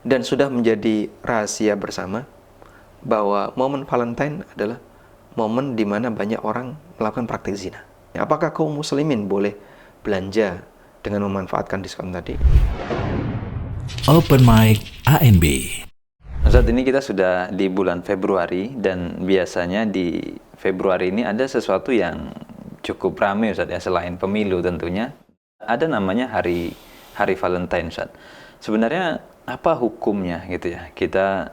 Dan sudah menjadi rahasia bersama bahwa momen Valentine adalah momen di mana banyak orang melakukan praktik zina. Apakah kaum muslimin boleh belanja dengan memanfaatkan diskon tadi? Open Mic ANB. Saat ini kita sudah di bulan Februari, dan biasanya di Februari ini ada sesuatu yang cukup ramai, Ustaz, ya, selain pemilu tentunya. Ada namanya hari Valentine, Ustaz. Sebenarnya apa hukumnya gitu ya? Kita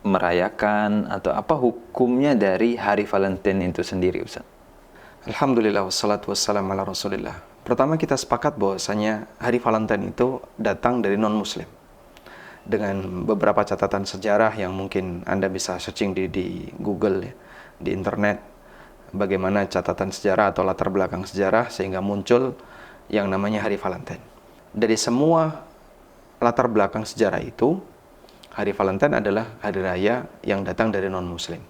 merayakan, atau apa hukumnya dari hari Valentine itu sendiri, Ustaz? Alhamdulillah wassalatu wassalamu ala Rasulillah. Pertama, kita sepakat bahwasanya hari Valentine itu datang dari non-muslim. Dengan beberapa catatan sejarah yang mungkin Anda bisa searching di Google ya, di internet, bagaimana catatan sejarah atau latar belakang sejarah sehingga muncul yang namanya hari Valentine. Dari semua latar belakang sejarah itu, hari Valentine adalah hari raya yang datang dari non-muslim.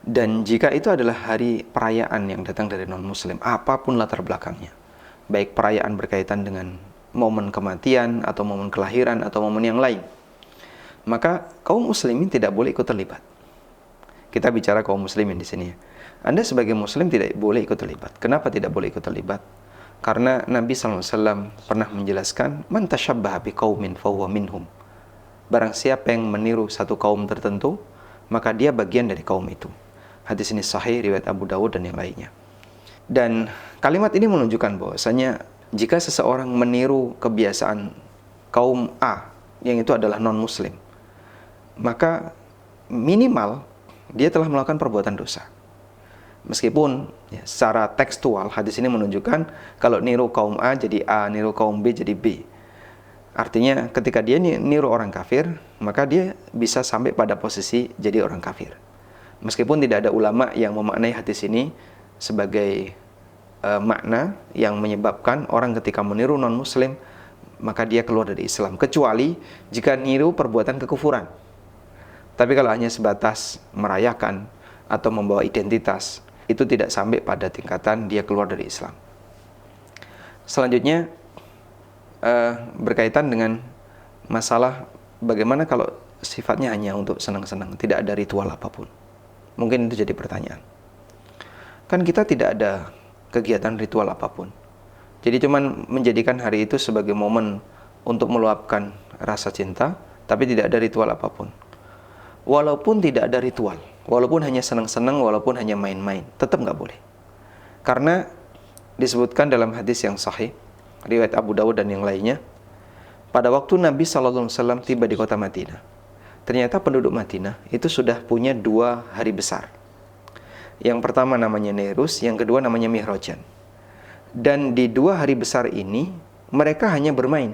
Dan jika itu adalah hari perayaan yang datang dari non-muslim, apapun latar belakangnya, baik perayaan berkaitan dengan momen kematian, atau momen kelahiran, atau momen yang lain, maka kaum muslimin tidak boleh ikut terlibat. Kita bicara kaum muslimin di sini ya. Anda sebagai muslim tidak boleh ikut terlibat. Kenapa tidak boleh ikut terlibat? Karena Nabi SAW pernah menjelaskan, man tashabbaha biqaumin fahuwa minhum. Barang siapa yang meniru satu kaum tertentu, maka dia bagian dari kaum itu. Hadis ini sahih riwayat Abu Dawud dan yang lainnya. Dan kalimat ini menunjukkan bahwasanya jika seseorang meniru kebiasaan kaum A, yang itu adalah non-muslim, maka minimal dia telah melakukan perbuatan dosa. Meskipun ya, secara tekstual hadis ini menunjukkan kalau niru kaum A jadi A, niru kaum B jadi B. Artinya ketika dia niru orang kafir, maka dia bisa sampai pada posisi jadi orang kafir. Meskipun tidak ada ulama yang memaknai hadis ini sebagai makna yang menyebabkan orang ketika meniru non-muslim maka dia keluar dari Islam, kecuali jika niru perbuatan kekufuran. Tapi kalau hanya sebatas merayakan atau membawa identitas, itu tidak sampai pada tingkatan dia keluar dari Islam. Selanjutnya berkaitan dengan masalah bagaimana kalau sifatnya hanya untuk senang-senang, tidak ada ritual apapun. Mungkin itu jadi pertanyaan. Kan kita tidak ada kegiatan ritual apapun. Jadi cuman menjadikan hari itu sebagai momen untuk meluapkan rasa cinta, tapi tidak ada ritual apapun. Walaupun tidak ada ritual, walaupun hanya senang-senang, walaupun hanya main-main, tetap nggak boleh. Karena disebutkan dalam hadis yang sahih, riwayat Abu Dawud dan yang lainnya, pada waktu Nabi SAW tiba di kota Madinah, ternyata penduduk Madinah itu sudah punya 2 hari besar. Yang pertama namanya Nairus, yang kedua namanya Mihrajan. Dan di 2 hari besar ini, mereka hanya bermain.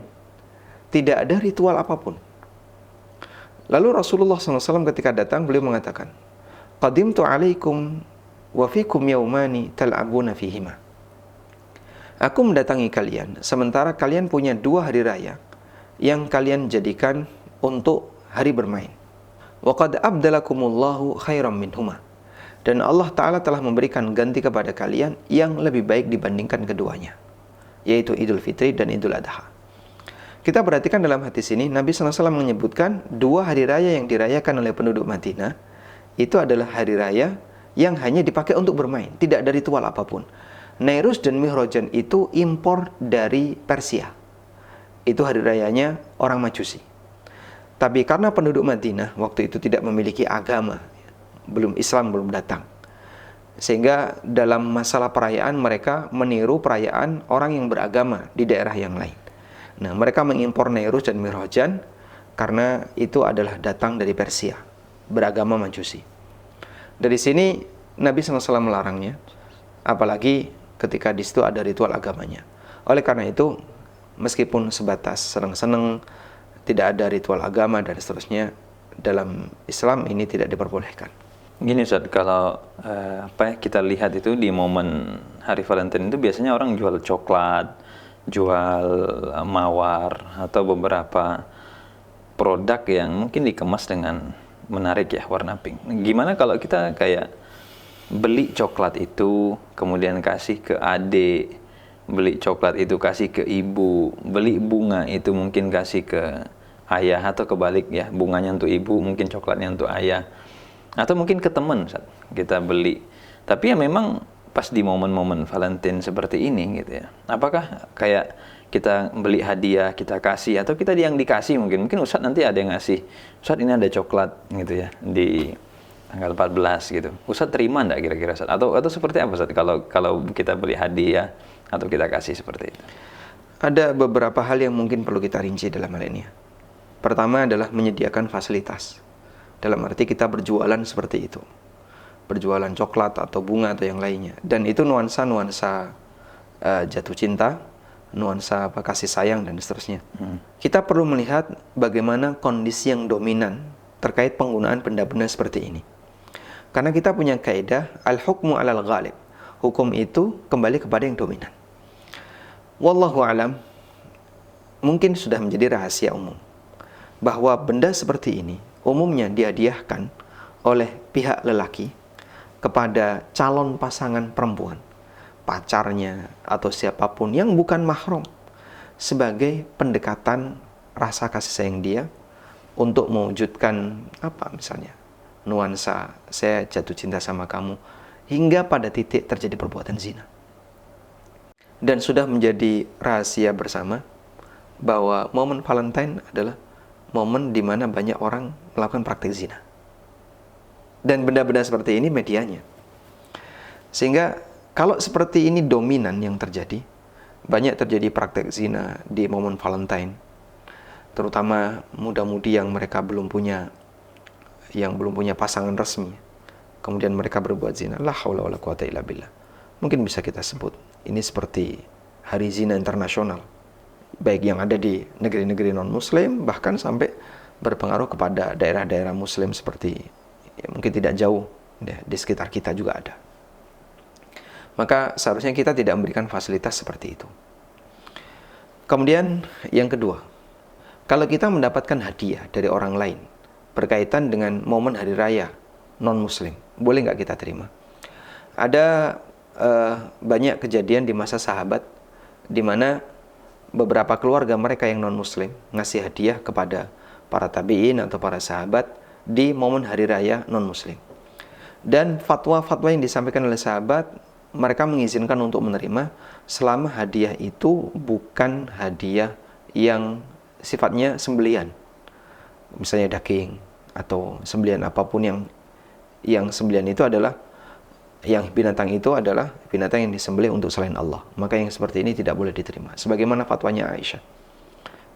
Tidak ada ritual apapun. Lalu Rasulullah SAW ketika datang, beliau mengatakan, Qadimtu alaikum wa fikum yaumani tal'abuna fihima. Aku mendatangi kalian, sementara kalian punya 2 hari raya yang kalian jadikan untuk hari bermain. Wa qad abdalakumullahu khairam minhuma. Dan Allah Ta'ala telah memberikan ganti kepada kalian yang lebih baik dibandingkan keduanya, yaitu Idul Fitri dan Idul Adha. Kita perhatikan dalam hadis ini, Nabi SAW menyebutkan 2 hari raya yang dirayakan oleh penduduk Madinah, itu adalah hari raya yang hanya dipakai untuk bermain, tidak ada ritual apapun. Nairus dan Mihrajan itu impor dari Persia. Itu hari rayanya orang Majusi. Tapi karena penduduk Madinah waktu itu tidak memiliki agama, Islam belum datang, sehingga dalam masalah perayaan mereka meniru perayaan orang yang beragama di daerah yang lain. Nah, mereka mengimpor Nairus dan Mihrajan karena itu adalah datang dari Persia, beragama Majusi. Dari sini Nabi SAW melarangnya, apalagi ketika di situ ada ritual agamanya. Oleh karena itu, meskipun sebatas senang-senang, tidak ada ritual agama dan seterusnya, dalam Islam ini tidak diperbolehkan. Gini Ustaz, kalau kita lihat itu di momen hari Valentine itu biasanya orang jual coklat, jual mawar, atau beberapa produk yang mungkin dikemas dengan menarik ya, warna pink. Gimana kalau kita kayak beli coklat itu kemudian kasih ke adik, beli coklat itu kasih ke ibu, beli bunga itu mungkin kasih ke ayah, atau kebalik ya, bunganya untuk ibu, mungkin coklatnya untuk ayah, atau mungkin ke teman Ustaz, kita beli. Tapi ya memang pas di momen-momen Valentine seperti ini gitu ya, apakah kayak kita beli hadiah, kita kasih, atau kita yang dikasih, mungkin Ustaz nanti ada yang ngasih, Ustaz ini ada coklat gitu ya di tanggal 14 gitu, Ustaz terima enggak kira-kira Ustaz? Atau seperti apa Ustaz kalau kita beli hadiah atau kita kasih seperti itu? Ada beberapa hal yang mungkin perlu kita rinci dalam hal ini. Pertama adalah menyediakan fasilitas. Dalam arti kita berjualan seperti itu. Berjualan coklat atau bunga atau yang lainnya. Dan itu nuansa-nuansa jatuh cinta, nuansa kasih sayang dan seterusnya. Kita perlu melihat bagaimana kondisi yang dominan terkait penggunaan benda-benda seperti ini. Karena kita punya kaidah al-hukmu 'alal ghalib. Hukum itu kembali kepada yang dominan. Wallahu alam, mungkin sudah menjadi rahasia umum bahwa benda seperti ini umumnya dihadiahkan oleh pihak lelaki kepada calon pasangan perempuan, pacarnya atau siapapun yang bukan mahram, sebagai pendekatan rasa kasih sayang dia untuk mewujudkan apa misalnya nuansa saya jatuh cinta sama kamu, hingga pada titik terjadi perbuatan zina. Dan sudah menjadi rahasia bersama bahwa momen Valentine adalah momen di mana banyak orang melakukan praktik zina. Dan benda-benda seperti ini medianya. Sehingga kalau seperti ini dominan yang terjadi, banyak terjadi praktik zina di momen Valentine. Terutama muda-mudi yang mereka belum punya pasangan resmi. Kemudian mereka berbuat zina. La haula wala quwata illa billah. Mungkin bisa kita sebut ini seperti hari zina internasional, baik yang ada di negeri-negeri non-muslim, bahkan sampai berpengaruh kepada daerah-daerah muslim seperti ya, mungkin tidak jauh ya, di sekitar kita juga ada. Maka seharusnya kita tidak memberikan fasilitas seperti itu. Kemudian yang kedua, kalau kita mendapatkan hadiah dari orang lain berkaitan dengan momen hari raya non-muslim, boleh nggak kita terima? Ada banyak kejadian di masa sahabat di mana beberapa keluarga mereka yang non-muslim ngasih hadiah kepada para tabi'in atau para sahabat di momen hari raya non-muslim. Dan fatwa-fatwa yang disampaikan oleh sahabat, mereka mengizinkan untuk menerima selama hadiah itu bukan hadiah yang sifatnya sembelian, misalnya daging atau sembelian apapun yang sembelian itu adalah yang binatang itu adalah binatang yang disembelih untuk selain Allah. Maka yang seperti ini tidak boleh diterima. Sebagaimana fatwanya Aisyah.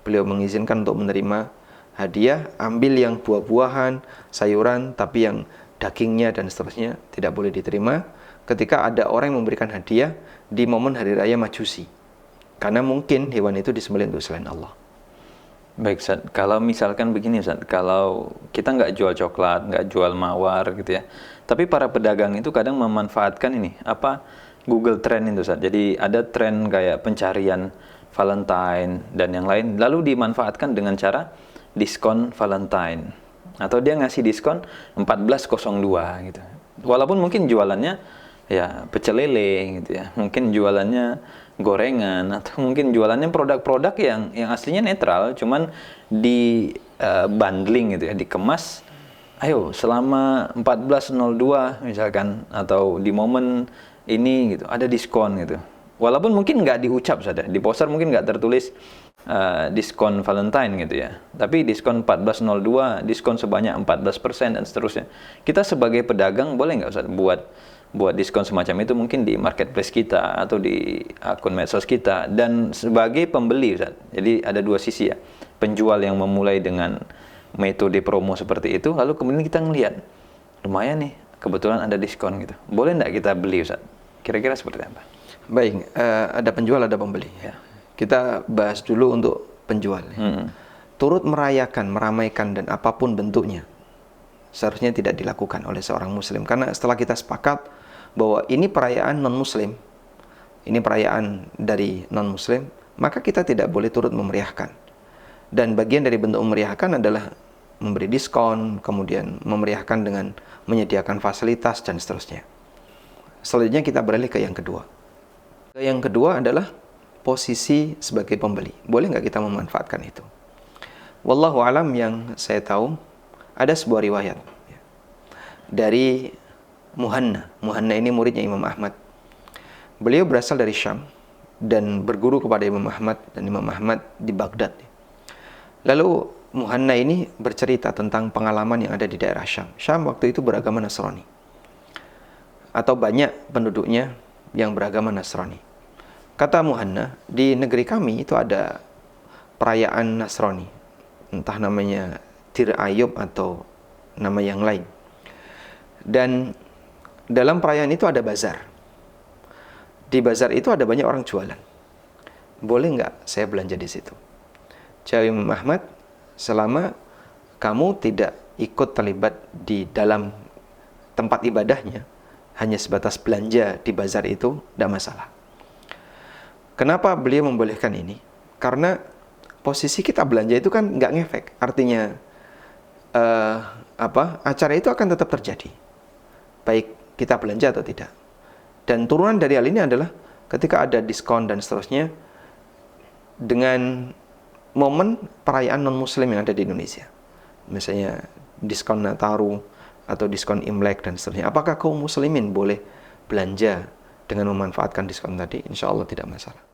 Beliau mengizinkan untuk menerima hadiah, ambil yang buah-buahan, sayuran, tapi yang dagingnya dan seterusnya tidak boleh diterima ketika ada orang yang memberikan hadiah di momen hari raya Majusi. Karena mungkin hewan itu disembelih untuk selain Allah. Baik Ustaz, kalau misalkan begini Ustaz, kalau kita nggak jual coklat, nggak jual mawar gitu ya, tapi para pedagang itu kadang memanfaatkan ini, Google Trend itu Ustaz. Jadi ada tren kayak pencarian Valentine dan yang lain, lalu dimanfaatkan dengan cara diskon Valentine. Atau dia ngasih diskon 1402 gitu. Walaupun mungkin jualannya ya pecel lele gitu ya, mungkin jualannya gorengan, atau mungkin jualannya produk-produk yang aslinya netral, cuman di bundling gitu ya, dikemas. Ayo selama 1402 misalkan, atau di momen ini gitu ada diskon gitu. Walaupun mungkin nggak diucap saja, di poster mungkin nggak tertulis diskon Valentine gitu ya, tapi diskon 1402, diskon sebanyak 14% dan seterusnya. Kita sebagai pedagang boleh nggak Ustaz buat diskon semacam itu mungkin di marketplace kita atau di akun medsos kita, dan sebagai pembeli Ustaz. Jadi ada dua sisi ya, penjual yang memulai dengan metode promo seperti itu, lalu kemudian kita ngelihat lumayan nih, kebetulan ada diskon gitu, boleh nggak kita beli Ustaz? Kira-kira seperti apa? Baik, ada penjual ada pembeli ya. Kita bahas dulu untuk penjual ya. Turut merayakan, meramaikan dan apapun bentuknya seharusnya tidak dilakukan oleh seorang muslim, karena setelah kita sepakat bahwa ini perayaan non-muslim, ini perayaan dari non-muslim, maka kita tidak boleh turut memeriahkan. Dan bagian dari bentuk memeriahkan adalah memberi diskon, kemudian memeriahkan dengan menyediakan fasilitas dan seterusnya. Selanjutnya kita beralih ke yang kedua. Yang kedua adalah posisi sebagai pembeli. Boleh nggak kita memanfaatkan itu? Wallahu alam, yang saya tahu ada sebuah riwayat dari Muhanna. Muhanna ini muridnya Imam Ahmad. Beliau berasal dari Syam dan berguru kepada Imam Ahmad, dan Imam Ahmad di Baghdad. Lalu Muhanna ini bercerita tentang pengalaman yang ada di daerah Syam. Syam waktu itu beragama Nasrani, atau banyak penduduknya yang beragama Nasrani. Kata Muhanna, di negeri kami itu ada perayaan Nasrani, entah namanya Tir Ayub atau nama yang lain. Dan dalam perayaan itu ada bazar. Di bazar itu ada banyak orang jualan. Boleh nggak saya belanja di situ? Jawab Imam Ahmad, selama kamu tidak ikut terlibat di dalam tempat ibadahnya, hanya sebatas belanja di bazar itu, tidak masalah. Kenapa beliau membolehkan ini? Karena posisi kita belanja itu kan nggak ngefek. Artinya acara itu akan tetap terjadi, baik kita belanja atau tidak. Dan turunan dari hal ini adalah ketika ada diskon dan seterusnya, dengan momen perayaan non-muslim yang ada di Indonesia, misalnya diskon Nataru atau diskon Imlek dan seterusnya, apakah kaum muslimin boleh belanja dengan memanfaatkan diskon tadi? Insya Allah tidak masalah.